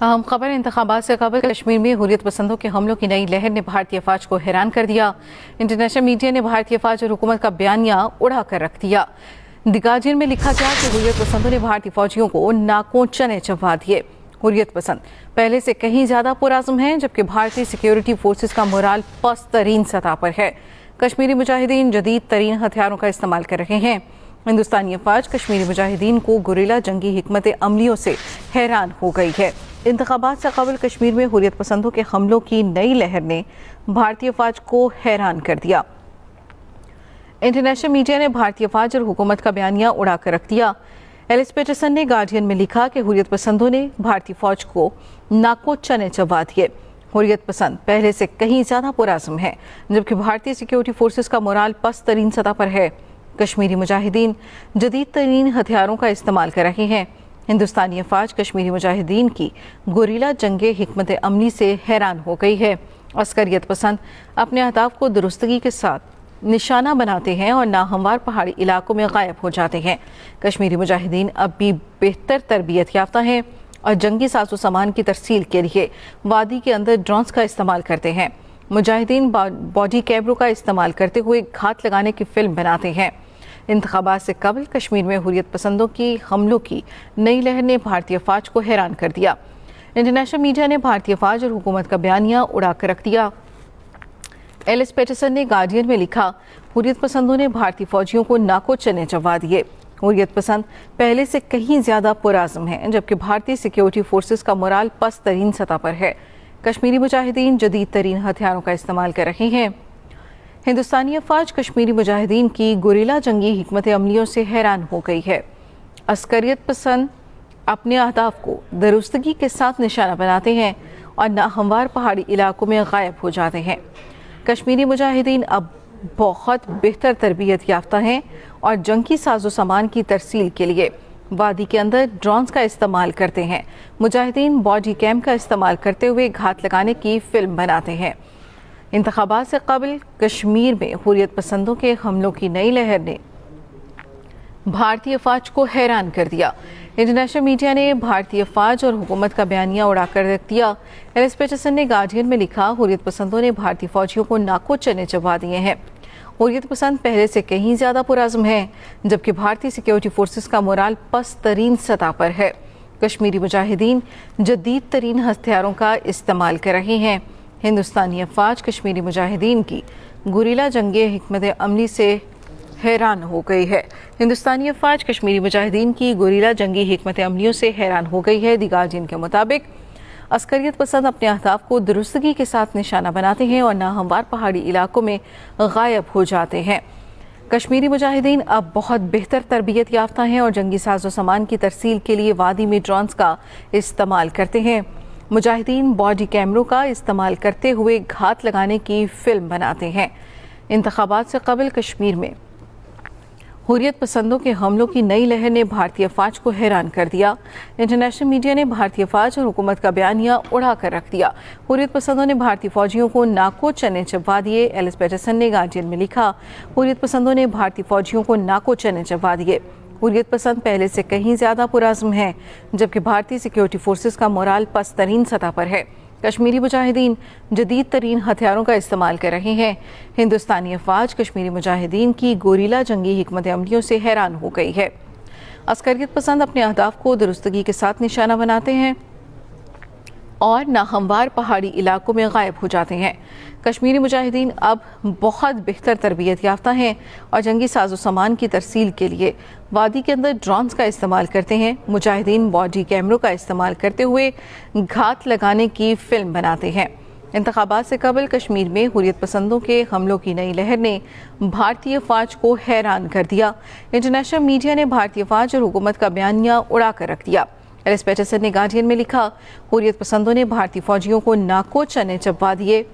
अहम खबर इंतखाबात से कबल कश्मीर में हुर्रियत पसंदों के हमलों की नई लहर ने भारतीय फौज को हैरान कर दिया। इंटरनेशनल मीडिया ने भारतीय फौज और हुकूमत का बयानिया उड़ा कर रख दिया। द गार्जियन में लिखा गया कि हुर्रियत पसंदों ने भारतीय फौजियों को नाकों चने चबा दिए। हुर्रियत पसंद पहले से कहीं ज्यादा पुरअज़्म हैं, जबकि भारतीय सिक्योरिटी फोर्सेस का मोराल पस्त तरीन सतह पर है। कश्मीरी मुजाहिदीन जदीद तरीन हथियारों का इस्तेमाल कर रहे हैं। हिंदुस्तानी अफवाज कश्मीरी मुजाहिदीन को गुरिल्ला जंगी हिकमत अमलियों से हैरान हो गई है। इंतखाबात से कबल कश्मीर में हुर्रियत पसंदों के हमलों की नई लहर ने भारतीय फौज को हैरान कर दिया। इंटरनेशनल मीडिया ने भारतीय फौज और हुकूमत का बयानिया उड़ा कर रख दिया। एलिस पैटरसन ने गार्डियन में लिखा कि हुर्रियत पसंदों ने भारतीय फौज को नाको चने चबा दिए। हुर्रियत पसंद पहले से कहीं ज्यादा पुरअज़्म है, जबकि भारतीय सिक्योरिटी फोर्सेस का मोराल पस्त तरीन सतह पर है। कश्मीरी मुजाहिदीन जदीद तरीन हथियारों का इस्तेमाल कर रहे हैं। हिंदुस्तानी अफवाज कश्मीरी मुजाहिदीन की गुरिल्ला जंगे हिकमत अमली से हैरान हो गई है। अस्करियत पसंद अपने अहदाफ को दुरुस्तगी के साथ निशाना बनाते हैं और नाहमवार पहाड़ी इलाकों में गायब हो जाते हैं। कश्मीरी मुजाहिदीन अब भी बेहतर तरबियत याफ्ता हैं और जंगी साजो सामान की तरसील के लिए वादी के अंदर ड्रोन्स का इस्तेमाल करते हैं। मुजाहिदीन बॉडी कैमरों का इस्तेमाल करते हुए घात लगाने की फिल्म बनाते हैं। इंतखाबात से कबल कश्मीर में हुर्रियत पसंदों की हमलों की नई लहर ने भारतीय फौज को हैरान कर दिया। इंटरनेशनल मीडिया ने भारतीय फौज और हुकूमत का बयानिया उड़ा कर रख दिया। एलिस पैटरसन ने गार्डियन में लिखा, हुर्रियत पसंदों ने भारतीय फौजियों को नाको चने चबा दिए। हुर्रियत पसंद पहले से कहीं ज्यादा पुरअज़्म है, जबकि भारतीय सिक्योरिटी फोर्सेस का मोराल पस्त तरीन सतह पर है। कश्मीरी मुजाहिदीन जदीद तरीन हथियारों का इस्तेमाल कर रहे हैं। हिंदुस्तानी अफवाज कश्मीरी मुजाहिदीन की गुरिल्ला जंगी हिकमत अमलियों से हैरान हो गई है। अस्करियत पसंद अपने अहदाफ को दुरुस्तगी के साथ निशाना बनाते हैं और नाहमवार पहाड़ी इलाकों में गायब हो जाते हैं। कश्मीरी मुजाहिदीन अब बहुत बेहतर तरबियत याफ्ता हैं और जंगी साजो सामान की तरसील के लिए वादी के अंदर ड्रोन्स का इस्तेमाल करते हैं। मुजाहिदीन बॉडी कैम का इस्तेमाल करते हुए घात लगाने की फिल्म बनाते हैं। इंतखाबात से कबल कश्मीर में हुर्रियत पसंदों के हमलों की नई लहर ने भारतीय फौज को हैरान कर दिया। इंटरनेशनल मीडिया ने भारतीय फौज और हुकूमत का बयानिया उड़ाकर रख दिया। एलिस पैटरसन ने गार्डियन में लिखा, हुर्रियत पसंदों ने भारतीय फौजियों को नाको चने चबा दिए हैं। हुर्रियत पसंद पहले से कहीं ज्यादा पुरअज़्म है, जबकि भारतीय सिक्योरिटी फोर्सेस का मोराल पस्त तरीन सतह पर है। कश्मीरी मुजाहिदीन जदीद तरीन हथियारों का इस्तेमाल कर रहे हैं। हिंदुस्तानी अफवाज कश्मीरी मुजाहिदीन की गुरिल्ला जंगे हिकमत अमली से हैरान हो गई है। हिंदुस्तानी अफवाज कश्मीरी मुजाहिदीन की गुरिल्ला जंगी हिकमत अमलियों से हैरान हो गई है। द गार्जियन के मुताबिक अस्करियत पसंद अपने अहदाफ को दुरुस्तगी के साथ निशाना बनाते हैं और नाहमवार पहाड़ी इलाकों में गायब हो जाते हैं। कश्मीरी मुजाहिदीन अब बहुत बेहतर तरबियत याफ्ता हैं और जंगी साजो सामान की तरसील के लिए वादी में ड्रोन्स का इस्तेमाल करते हैं। मुजाहिदीन बॉडी कैमरों का इस्तेमाल करते हुए घात लगाने की फिल्म बनाते हैं। इंतखाबात से कबल कश्मीर में हुर्रियत पसंदों के हमलों की नई लहर ने भारतीय फौज को हैरान कर दिया। इंटरनेशनल मीडिया ने भारतीय फौज और हुकूमत का बयानिया उड़ा कर रख दिया। हुर्रियत पसंदों ने भारतीय फौजियों को नाको चने चबा दिए। एलिस पैटरसन ने गार्डियन में लिखा, हुर्रियत पसंदों ने भारतीय फौजियों को नाको चने चबा दिए। हुर्रियत पसंद पहले से कहीं ज्यादा पुरअज़्म है, जबकि भारतीय सिक्योरिटी फोर्सेस का मोराल पस्त तरीन सतह पर है। कश्मीरी मुजाहिदीन जदीद तरीन हथियारों का इस्तेमाल कर रहे हैं। हिंदुस्तानी अफवाज कश्मीरी मुजाहिदीन की गुरिल्ला जंगी हिकमत अमलियों से हैरान हो गई है। अस्करियत पसंद अपने अहदाफ को दुरुस्तगी के साथ निशाना बनाते हैं और नाहमवार पहाड़ी इलाकों में गायब हो जाते हैं। कश्मीरी मुजाहिदीन अब बहुत बेहतर तरबियत याफ्ता हैं और जंगी साजो सामान की तरसील के लिए वादी के अंदर ड्रोन्स का इस्तेमाल करते हैं। मुजाहिदीन बॉडी कैमरों का इस्तेमाल करते हुए घात लगाने की फिल्म बनाते हैं। इंतखाबात से कबल कश्मीर में हुर्रियत पसंदों के हमलों की नई लहर ने भारतीय फौज को हैरान कर दिया। इंटरनेशनल मीडिया ने भारतीय फौज और हुकूमत का बयानिया उड़ा कर रख दिया। एलिस पैटरसन ने गार्डियन में लिखा, हुर्रियत पसंदों ने भारतीय फौजियों को नाको चने चबा दिए।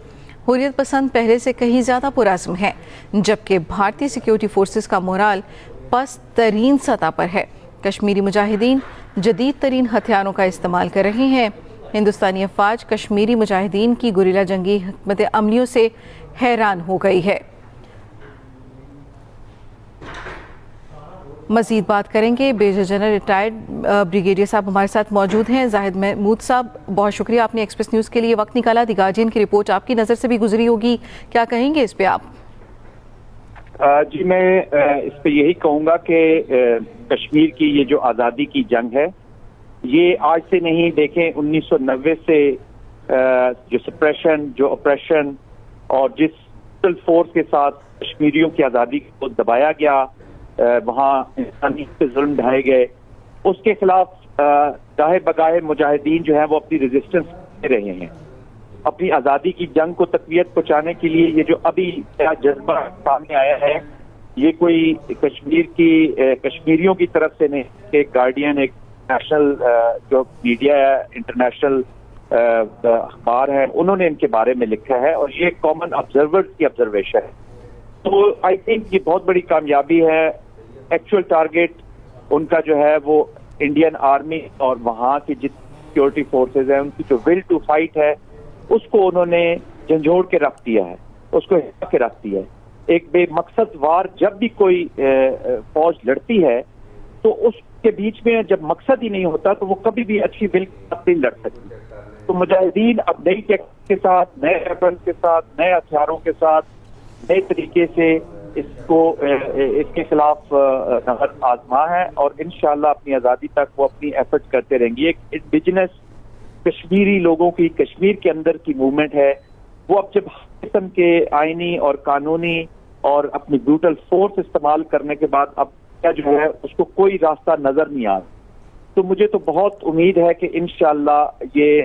हुर्रियत पसंद पहले से कहीं ज्यादा पुरअज़्म है, जबकि भारतीय सिक्योरिटी फोर्सेस का मोराल पस्त तरीन सतह पर है। कश्मीरी मुजाहिदीन जदीद तरीन हथियारों का इस्तेमाल कर रहे हैं। हिंदुस्तानी अफवाज कश्मीरी मुजाहिदीन की गुरिल्ला जंगी हिकमत अमलियों से हैरान हो गई है। مزید بات کریں گے. میجر جنرل ریٹائرڈ بریگیڈیئر صاحب ہمارے ساتھ موجود ہیں. زاہد محمود صاحب بہت شکریہ آپ نے ایکسپریس نیوز کے لیے وقت نکالا. دی گارڈین کی رپورٹ آپ کی نظر سے بھی گزری ہوگی, کیا کہیں گے اس پہ آپ؟ جی میں اس پہ یہی کہوں گا کہ کشمیر کی یہ جو آزادی کی جنگ ہے یہ آج سے نہیں, دیکھیں 1990 سے جو سپریشن, جو اپریشن اور جس فورس کے ساتھ کشمیریوں کی آزادی کو دبایا گیا, وہاں انسانی پہ ظلم ڈھائے گئے, اس کے خلاف گاہے بگاہے مجاہدین جو ہیں وہ اپنی ریزسٹنس دے رہے ہیں. اپنی آزادی کی جنگ کو تقویت پہنچانے کے لیے یہ جو ابھی جذبہ سامنے آیا ہے یہ کوئی کشمیریوں کی طرف سے نہیں, ایک گارڈین, ایک نیشنل جو میڈیا ہے, انٹرنیشنل اخبار ہے, انہوں نے ان کے بارے میں لکھا ہے اور یہ کامن آبزرورز کی آبزرویشن ہے. تو آئی تھنک یہ بہت بڑی کامیابی ہے. ایکچوئل ٹارگیٹ ان کا جو ہے وہ انڈین آرمی اور وہاں کی جتنی سیکورٹی فورسز ہیں ان کی جو ول ٹو فائٹ ہے اس کو انہوں نے جھنجھوڑ کے رکھ دیا ہے, اس کو ہلا کے رکھ دیا ہے. ایک بے مقصد وار جب بھی کوئی فوج لڑتی ہے تو اس کے بیچ میں جب مقصد ہی نہیں ہوتا تو وہ کبھی بھی اچھی ول نہیں لڑ سکتی. تو مجاہدین اب نئی ٹیکنیک کے ساتھ, نئے ویپنز کے ساتھ, نئے ہتھیاروں کے ساتھ, نئے طریقے سے اس کے خلاف نظر آزما ہے اور انشاءاللہ اپنی آزادی تک وہ اپنی ایفرٹ کرتے رہیں گے. ایک انڈیجنس کشمیری لوگوں کی کشمیر کے اندر کی موومنٹ ہے, وہ اب جب قسم کے آئینی اور قانونی اور اپنی بروٹل فورس استعمال کرنے کے بعد اب کیا جو ہے اس کو کوئی راستہ نظر نہیں آ رہا. تو مجھے تو بہت امید ہے کہ انشاءاللہ یہ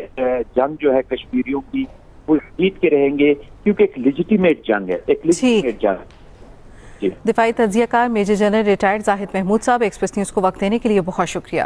جنگ جو ہے کشمیریوں کی وہ جیت کے رہیں گے, کیونکہ ایک لیجیٹیمیٹ جنگ ہے, ایک لیجیٹیمیٹ جنگ ہے. دفاعی تجزیہ کار میجر جنرل ریٹائرڈ زاہد محمود صاحب ایکسپریس نیوز کو وقت دینے کے لیے بہت شکریہ.